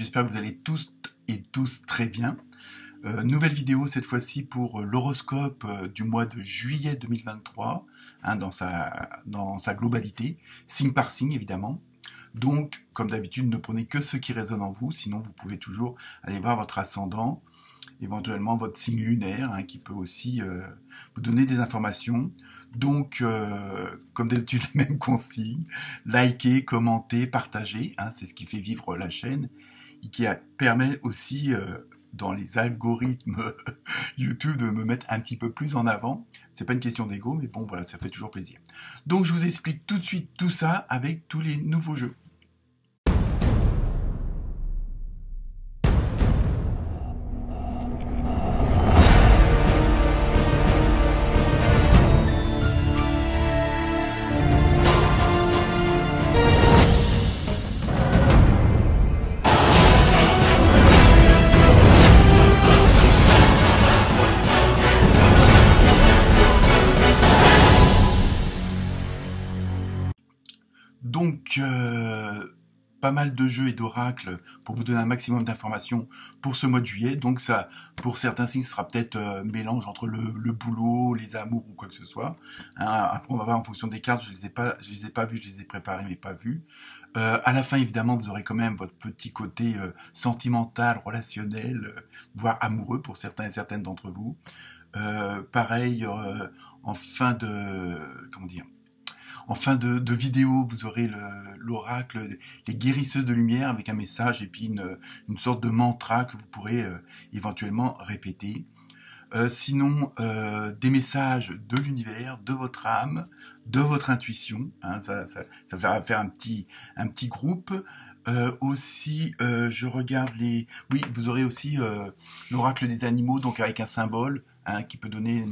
j'espère que vous allez tous et tous très bien. Nouvelle vidéo cette fois-ci pour l'horoscope du mois de juillet 2023, hein, dans sa globalité, signe par signe évidemment. Donc, comme d'habitude, ne prenez que ce qui résonne en vous, sinon vous pouvez toujours aller voir votre ascendant, éventuellement votre signe lunaire, hein, qui peut aussi vous donner des informations. Donc, comme d'habitude, les mêmes consignes, likez, commentez, partagez, hein, c'est ce qui fait vivre la chaîne, et qui permet aussi, dans les algorithmes YouTube, de me mettre un petit peu plus en avant. C'est pas une question d'ego, mais bon, voilà, ça fait toujours plaisir. Donc, je vous explique tout de suite tout ça avec tous les nouveaux jeux. Donc, pas mal de jeux et d'oracles pour vous donner un maximum d'informations pour ce mois de juillet. Donc ça, pour certains signes, ce sera peut-être mélange entre le boulot, les amours ou quoi que ce soit. Hein, après, on va voir en fonction des cartes. Je les ai pas vues, je les ai préparées mais pas vues. À la fin, évidemment, vous aurez quand même votre petit côté sentimental, relationnel, voire amoureux pour certains et certaines d'entre vous. Pareil, en fin de, comment dire, en fin de vidéo, vous aurez l'oracle, les guérisseuses de lumière avec un message et puis une sorte de mantra que vous pourrez éventuellement répéter. Sinon, des messages de l'univers, de votre âme, de votre intuition. Hein, ça va faire un petit groupe. Aussi, je regarde les... Oui, vous aurez aussi l'oracle des animaux, donc avec un symbole, hein, qui peut donner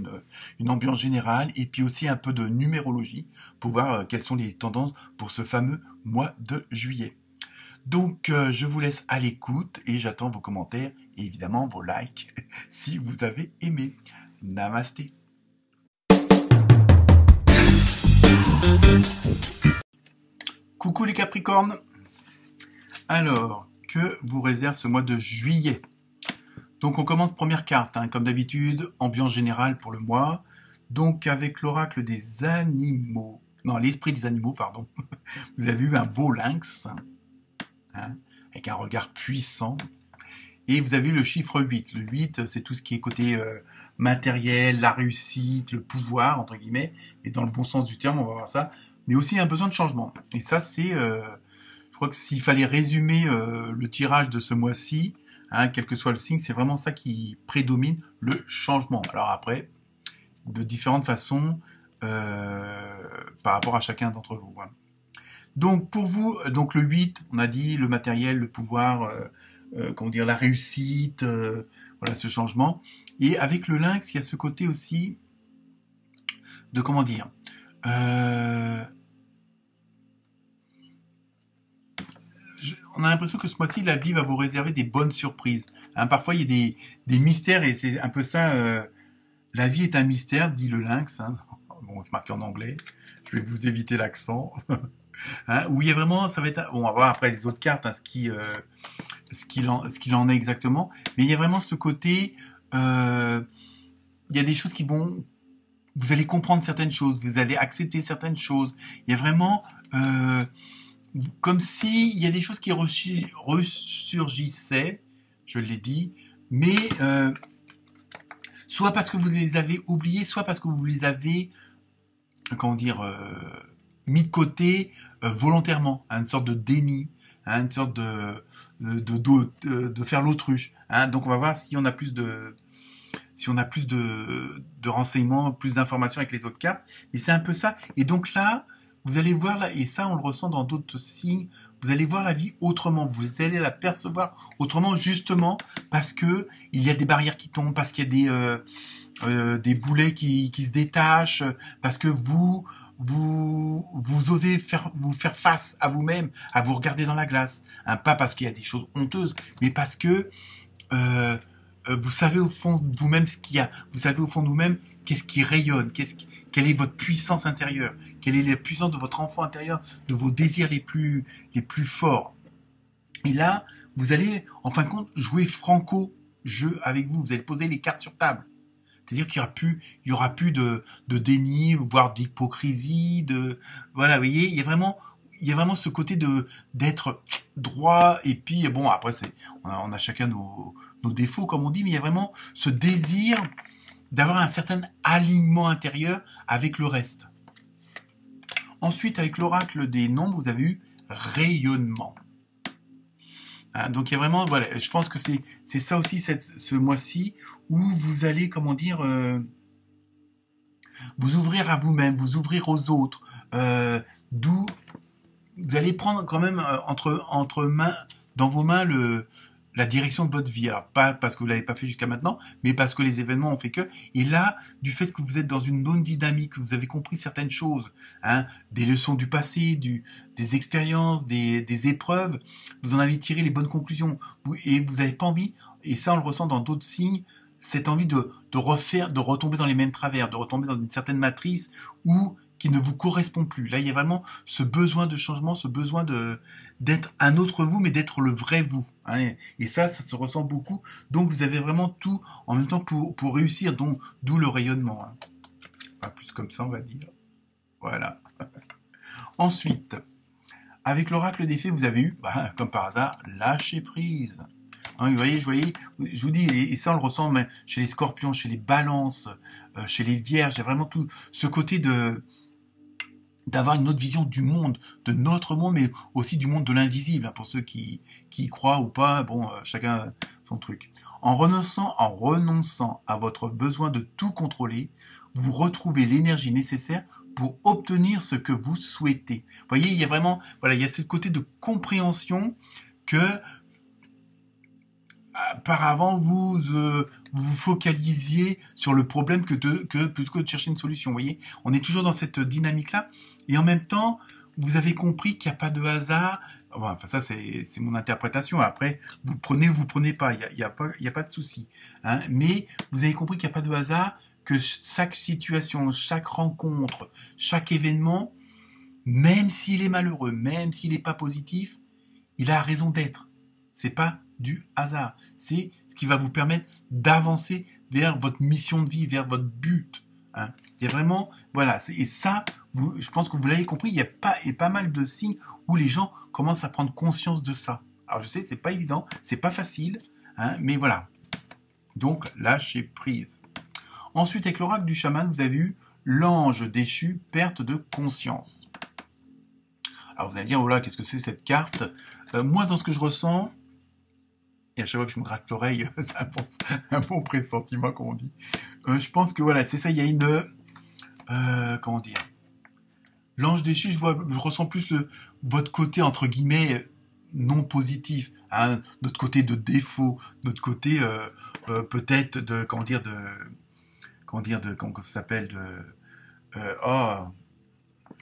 une ambiance générale, et puis aussi un peu de numérologie, pour voir quelles sont les tendances pour ce fameux mois de juillet. Donc, je vous laisse à l'écoute, et j'attends vos commentaires, et évidemment vos likes, si vous avez aimé. Namasté. Coucou les Capricornes. Alors, que vous réserve ce mois de juillet? Donc on commence première carte, hein, comme d'habitude, ambiance générale pour le mois. Donc avec l'oracle des animaux, non, l'esprit des animaux, pardon. Vous avez vu un beau lynx, hein, avec un regard puissant. Et vous avez vu le chiffre 8. Le 8, c'est tout ce qui est côté matériel, la réussite, le pouvoir, entre guillemets. Et dans le bon sens du terme, on va voir ça. Mais aussi un besoin de changement. Et ça, c'est... je crois que s'il fallait résumer le tirage de ce mois-ci, hein, quel que soit le signe, c'est vraiment ça qui prédomine, le changement. Alors après, de différentes façons par rapport à chacun d'entre vous. Hein. Donc pour vous, donc le 8, on a dit le matériel, le pouvoir, comment dire, la réussite, voilà ce changement. Et avec le lynx, il y a ce côté aussi de, comment dire, on a l'impression que ce mois-ci, la vie va vous réserver des bonnes surprises. Hein, parfois, il y a des mystères, et c'est un peu ça. La vie est un mystère, dit le lynx. Hein. Bon, c'est marqué en anglais. Je vais vous éviter l'accent. Hein, où il y a vraiment, ça va être... Bon, on va voir après les autres cartes, hein, ce qu'il en est exactement. Mais il y a vraiment ce côté... il y a des choses qui vont... Vous allez comprendre certaines choses, vous allez accepter certaines choses. Il y a vraiment... comme si il y a des choses qui ressurgissaient, je l'ai dit, mais soit parce que vous les avez oubliées, soit parce que vous les avez, comment dire, mis de côté volontairement, hein, une sorte de déni, hein, une sorte de faire l'autruche. Hein. Donc on va voir si on a plus de renseignements, plus d'informations avec les autres cartes. Mais c'est un peu ça. Et donc là, vous allez voir, là, et ça on le ressent dans d'autres signes, vous allez voir la vie autrement, vous allez la percevoir autrement, justement parce que il y a des barrières qui tombent, parce qu'il y a des boulets qui se détachent, parce que vous osez vous faire face à vous-même, à vous regarder dans la glace, hein, pas parce qu'il y a des choses honteuses, mais parce que vous savez au fond de vous-même ce qu'il y a, vous savez au fond de vous-même qu'est-ce qui rayonne, quelle est votre puissance intérieure, quelle est la puissance de votre enfant intérieur, de vos désirs les plus forts. Et là, vous allez, en fin de compte, jouer franco-jeu avec vous. Vous allez poser les cartes sur table. C'est-à-dire qu'il y aura plus de déni, voire d'hypocrisie, voilà, vous voyez, il y a vraiment ce côté d'être droit, et puis, bon, après, on a chacun nos défauts, comme on dit, mais il y a vraiment ce désir d'avoir un certain alignement intérieur avec le reste. Ensuite, avec l'oracle des nombres, vous avez eu rayonnement. Hein, donc il y a vraiment, voilà, je pense que c'est ça aussi ce mois-ci où vous allez, comment dire, vous ouvrir à vous-même, vous ouvrir aux autres, d'où vous allez prendre quand même entre mains, dans vos mains la direction de votre vie. Alors, pas parce que vous l'avez pas fait jusqu'à maintenant, mais parce que les événements ont fait que. Et là, du fait que vous êtes dans une bonne dynamique, que vous avez compris certaines choses, hein, des leçons du passé, des expériences, des épreuves, vous en avez tiré les bonnes conclusions. Et vous n'avez pas envie, et ça on le ressent dans d'autres signes, cette envie de retomber dans les mêmes travers, de retomber dans une certaine matrice qui ne vous correspond plus. Là, il y a vraiment ce besoin de changement, ce besoin d'être un autre vous, mais d'être le vrai vous. Hein. Et ça se ressent beaucoup. Donc, vous avez vraiment tout en même temps pour réussir, d'où le rayonnement. Hein. Pas plus comme ça, on va dire. Voilà. Ensuite, avec l'oracle des fées, vous avez eu, comme par hasard, lâcher prise. Hein, vous voyez, je vous dis, et ça on le ressent même chez les scorpions, chez les balances, chez les vierges, il y a vraiment tout ce côté d'avoir une autre vision du monde, de notre monde, mais aussi du monde de l'invisible, hein, pour ceux qui y croient ou pas, bon, chacun son truc. En renonçant à votre besoin de tout contrôler, vous retrouvez l'énergie nécessaire pour obtenir ce que vous souhaitez. Vous voyez, il y a vraiment, voilà, il y a ce côté de compréhension que auparavant vous vous focalisiez sur le problème plutôt que de chercher une solution. Vous voyez, on est toujours dans cette dynamique-là, et en même temps, vous avez compris qu'il n'y a pas de hasard. Enfin, ça c'est mon interprétation. Après, vous prenez ou vous prenez pas. Il y a pas de souci. Hein. Mais vous avez compris qu'il n'y a pas de hasard, que chaque situation, chaque rencontre, chaque événement, même s'il est malheureux, même s'il n'est pas positif, il a raison d'être. C'est pas du hasard. C'est ce qui va vous permettre d'avancer vers votre mission de vie, vers votre but. Hein. Il y a vraiment, voilà, et ça, je pense que vous l'avez compris, il y a pas mal de signes où les gens commencent à prendre conscience de ça. Alors je sais, c'est pas évident, c'est pas facile, hein, mais voilà. Donc, lâchez prise. Ensuite, avec l'oracle du chaman, vous avez eu l'ange déchu, perte de conscience. Alors vous allez dire, oh là, qu'est-ce que c'est cette carte? Moi, dans ce que je ressens, et à chaque fois que je me gratte l'oreille, c'est un bon pressentiment, comme on dit. Je pense que voilà, c'est ça, il y a une... comment dire? L'ange déchu, je ressens plus votre côté, entre guillemets, non positif, hein, notre côté de défaut, notre côté peut-être comment ça s'appelle,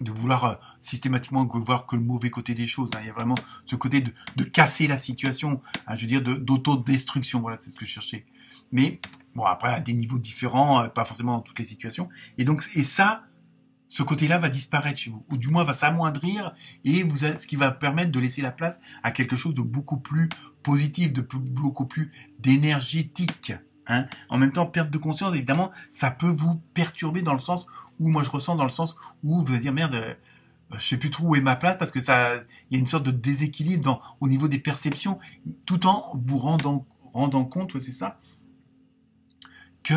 de vouloir systématiquement voir que le mauvais côté des choses. Hein. Il y a vraiment ce côté de casser la situation, hein, je veux dire d'autodestruction, voilà, c'est ce que je cherchais. Mais bon, après, à des niveaux différents, pas forcément dans toutes les situations. Et ça, ce côté-là va disparaître chez vous, ou du moins va s'amoindrir, et ce qui va permettre de laisser la place à quelque chose de beaucoup plus positif, beaucoup plus d'énergétique. Hein. En même temps, perte de conscience, évidemment, ça peut vous perturber dans le sens où, moi je ressens dans le sens où vous allez dire, merde, je sais plus trop où est ma place, parce que il y a une sorte de déséquilibre au niveau des perceptions, tout en vous rendant compte, c'est ça, que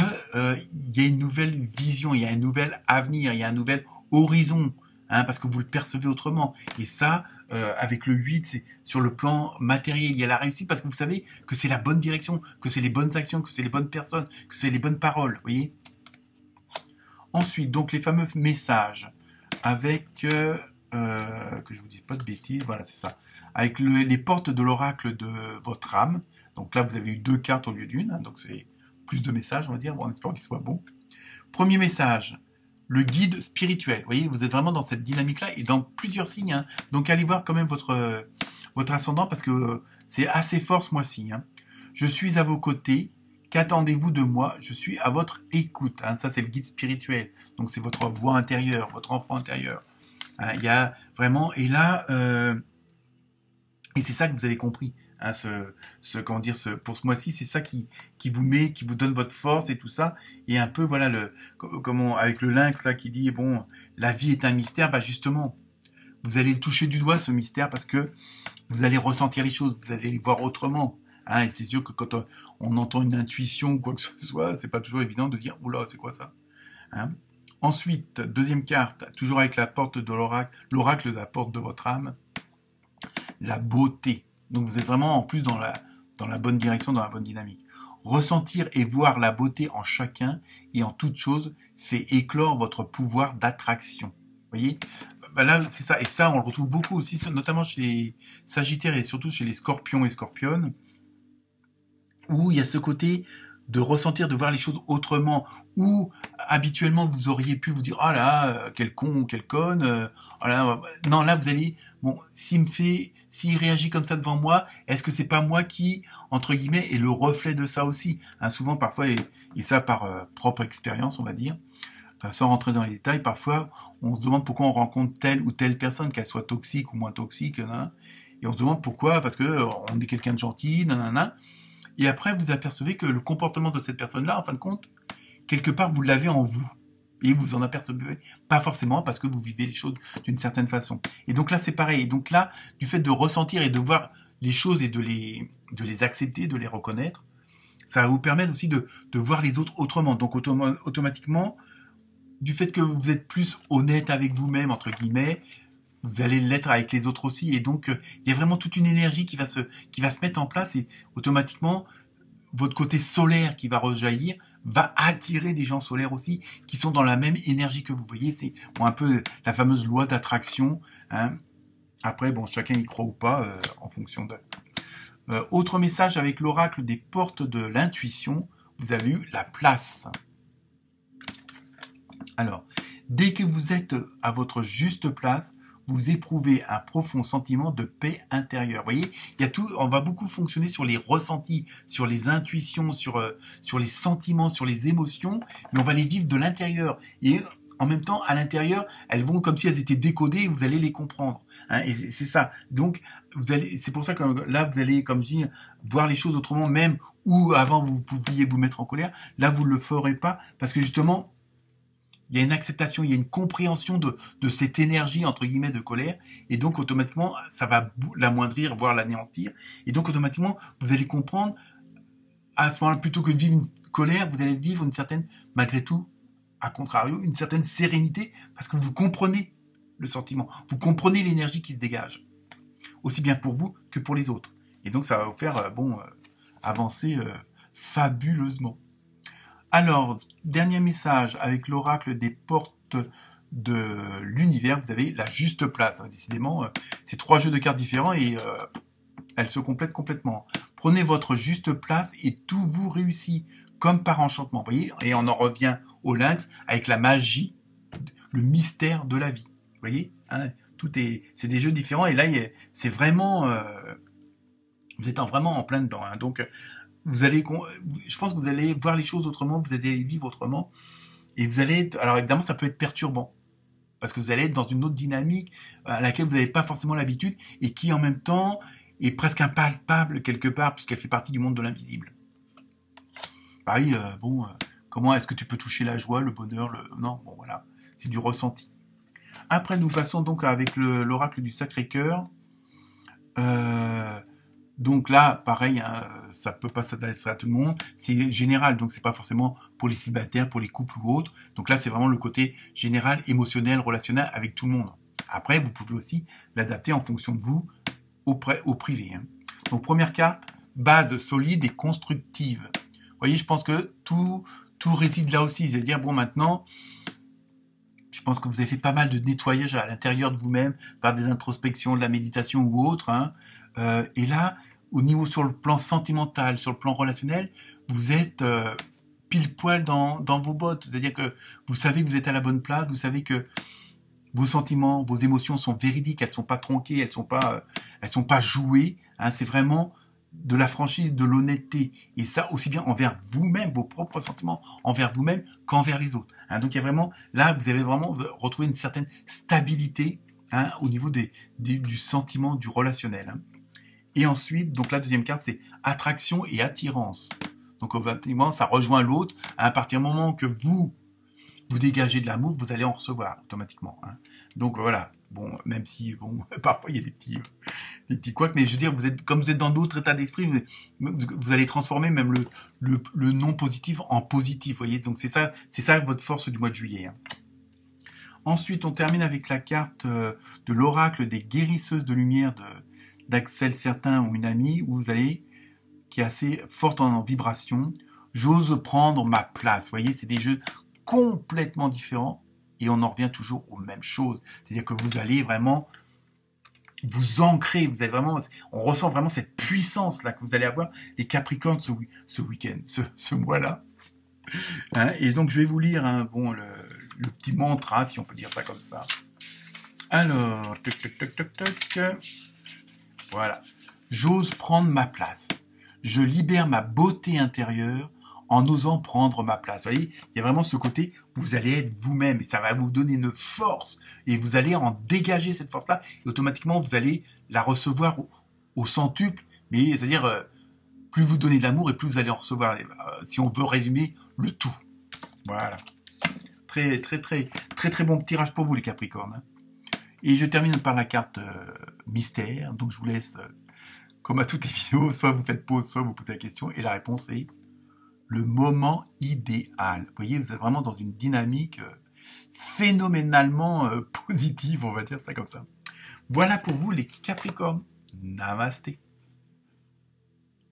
y a une nouvelle vision, il y a un nouvel avenir, il y a un nouvel horizon, hein, parce que vous le percevez autrement. Et ça, avec le 8, c'est sur le plan matériel, il y a la réussite, parce que vous savez que c'est la bonne direction, que c'est les bonnes actions, que c'est les bonnes personnes, que c'est les bonnes paroles, vous voyez. Ensuite, donc les fameux messages, avec, que je vous dise pas de bêtises, voilà, c'est ça, avec les portes de l'oracle de votre âme. Donc là, vous avez eu 2 cartes au lieu d'une, hein, donc c'est plus de messages, on va dire, bon, en espérant qu'ils soient bons. Premier message, le guide spirituel. Vous voyez, vous êtes vraiment dans cette dynamique-là et dans plusieurs signes. Hein. Donc, allez voir quand même votre ascendant parce que c'est assez fort ce mois-ci. Hein. Je suis à vos côtés. Qu'attendez-vous de moi? Je suis à votre écoute. Hein. Ça, c'est le guide spirituel. Donc, c'est votre voix intérieure, votre enfant intérieur. Hein, il y a vraiment... Et là... et c'est ça que vous avez compris. Hein, comment dire, pour ce mois-ci, c'est ça qui vous met, qui vous donne votre force et tout ça. Et un peu, voilà, avec le lynx là qui dit, bon, la vie est un mystère, bah justement, vous allez le toucher du doigt, ce mystère, parce que vous allez ressentir les choses, vous allez les voir autrement. Hein, et c'est sûr que quand on entend une intuition ou quoi que ce soit, c'est pas toujours évident de dire, oula, c'est quoi ça? Hein. Ensuite, deuxième carte, toujours avec la porte de l'oracle de la porte de votre âme, la beauté. Donc vous êtes vraiment en plus dans la bonne direction, dans la bonne dynamique. Ressentir et voir la beauté en chacun et en toute chose fait éclore votre pouvoir d'attraction. Vous voyez, bah là, c'est ça. Et ça, on le retrouve beaucoup aussi, notamment chez les Sagittaires et surtout chez les Scorpions et Scorpionnes, où il y a ce côté de ressentir, de voir les choses autrement, où habituellement vous auriez pu vous dire oh là, quel con ou quelle conne, oh là, non, là vous allez, bon, s'il réagit comme ça devant moi, est-ce que c'est pas moi qui, entre guillemets, est le reflet de ça aussi, hein, souvent parfois, et ça par propre expérience, on va dire, sans rentrer dans les détails, parfois on se demande pourquoi on rencontre telle ou telle personne, qu'elle soit toxique ou moins toxique, nanana, et on se demande pourquoi, parce que on est quelqu'un de gentil, nanana. Et après, vous apercevez que le comportement de cette personne-là, en fin de compte, quelque part, vous l'avez en vous. Et vous en apercevez pas forcément parce que vous vivez les choses d'une certaine façon. Et donc là, c'est pareil. Et donc là, du fait de ressentir et de voir les choses et de les accepter, de les reconnaître, ça va vous permettre aussi de voir les autres autrement. Donc automatiquement, du fait que vous êtes plus honnête avec vous-même, entre guillemets, vous allez l'être avec les autres aussi. Et donc, il y a vraiment toute une énergie qui va se mettre en place et automatiquement, votre côté solaire qui va rejaillir va attirer des gens solaires aussi qui sont dans la même énergie que vous. Voyez, c'est un peu la fameuse loi d'attraction. Hein. Après, bon, chacun y croit ou pas en fonction de... autre message avec l'oracle des portes de l'intuition, vous avez eu la place. Alors, dès que vous êtes à votre juste place, vous éprouvez un profond sentiment de paix intérieure. Vous voyez, il y a tout, on va beaucoup fonctionner sur les ressentis, sur les intuitions, sur les sentiments, sur les émotions, mais on va les vivre de l'intérieur. Et en même temps, à l'intérieur, elles vont comme si elles étaient décodées et vous allez les comprendre. Hein, et c'est ça. Donc, c'est pour ça que là, vous allez, comme je dis, voir les choses autrement, même où avant vous pouviez vous mettre en colère. Là, vous ne le ferez pas parce que justement, il y a une acceptation, il y a une compréhension de cette énergie, entre guillemets, de colère. Et donc, automatiquement, ça va l'amoindrir, voire l'anéantir. Et donc, automatiquement, vous allez comprendre, à ce moment-là, plutôt que de vivre une colère, vous allez vivre une certaine, malgré tout, à contrario, une certaine sérénité, parce que vous comprenez le sentiment. Vous comprenez l'énergie qui se dégage. Aussi bien pour vous que pour les autres. Et donc, ça va vous faire, avancer fabuleusement. Alors, dernier message, avec l'oracle des portes de l'univers, vous avez la juste place. Décidément, c'est 3 jeux de cartes différents et elles se complètent complètement. Prenez votre juste place et tout vous réussit, comme par enchantement. Vous voyez, et on en revient au lynx avec la magie, le mystère de la vie. Vous voyez, hein, c'est des jeux différents et là, c'est vraiment... vous êtes vraiment en plein dedans. Hein, donc... je pense que vous allez voir les choses autrement, vous allez les vivre autrement, et vous allez, alors évidemment ça peut être perturbant, parce que vous allez être dans une autre dynamique à laquelle vous n'avez pas forcément l'habitude, et qui en même temps est presque impalpable quelque part, puisqu'elle fait partie du monde de l'invisible. Pareil, comment est-ce que tu peux toucher la joie, le bonheur, non, bon voilà, c'est du ressenti. Après nous passons donc avec l'oracle du Sacré-Cœur, donc là, pareil, hein, ça peut pas s'adresser à tout le monde. C'est général, donc c'est pas forcément pour les célibataires, pour les couples ou autres. Donc là, c'est vraiment le côté général, émotionnel, relationnel avec tout le monde. Après, vous pouvez aussi l'adapter en fonction de vous au privé. Hein. Donc première carte, base solide et constructive. Vous voyez, je pense que tout réside là aussi. C'est-à-dire, bon, maintenant, je pense que vous avez fait pas mal de nettoyage à l'intérieur de vous-même par des introspections, de la méditation ou autre. Hein. Et là, au niveau sur le plan sentimental, sur le plan relationnel, vous êtes pile poil dans vos bottes. C'est-à-dire que vous savez que vous êtes à la bonne place, vous savez que vos sentiments, vos émotions sont véridiques, elles sont pas tronquées, elles sont pas jouées. Hein, c'est vraiment de la franchise, de l'honnêteté. Et ça aussi bien envers vous-même, vos propres sentiments, envers vous-même qu'envers les autres. Hein, donc il y a vraiment, là, vous avez vraiment retrouvé une certaine stabilité, hein, au niveau du sentiment, du relationnel. Hein. Et ensuite, donc la deuxième carte, c'est attraction et attirance. Donc automatiquement, ça rejoint l'autre. À partir du moment que vous dégagez de l'amour, vous allez en recevoir automatiquement. Hein. Donc voilà. Bon, même si bon, parfois il y a des petits couacs, mais je veux dire, comme vous êtes dans d'autres états d'esprit, vous allez transformer même le non positif en positif. Voyez. Donc c'est ça votre force du mois de juillet. Hein. Ensuite, on termine avec la carte de l'oracle des guérisseuses de lumière d'Axel Certain ou une amie, où vous allez, qui est assez forte en vibration. J'ose prendre ma place. Vous voyez, c'est des jeux complètement différents et on en revient toujours aux mêmes choses. C'est-à-dire que vous allez vraiment vous ancrer, on ressent vraiment cette puissance là que vous allez avoir les Capricornes ce week-end, ce mois-là. Hein, et donc je vais vous lire le petit mantra, si on peut dire ça comme ça. Alors, voilà. J'ose prendre ma place. Je libère ma beauté intérieure en osant prendre ma place. Vous voyez, il y a vraiment ce côté, vous allez être vous-même et ça va vous donner une force et vous allez en dégager cette force-là et automatiquement vous allez la recevoir au centuple, mais c'est-à-dire plus vous donnez de l'amour et plus vous allez en recevoir. Si on veut résumer le tout. Voilà. Très, très, très, très, très bon tirage pour vous les Capricornes. Et je termine par la carte mystère. Donc je vous laisse, comme à toutes les vidéos, soit vous faites pause, soit vous posez la question. Et la réponse est le moment idéal. Vous voyez, vous êtes vraiment dans une dynamique phénoménalement positive, on va dire ça comme ça. Voilà pour vous les Capricornes. Namasté.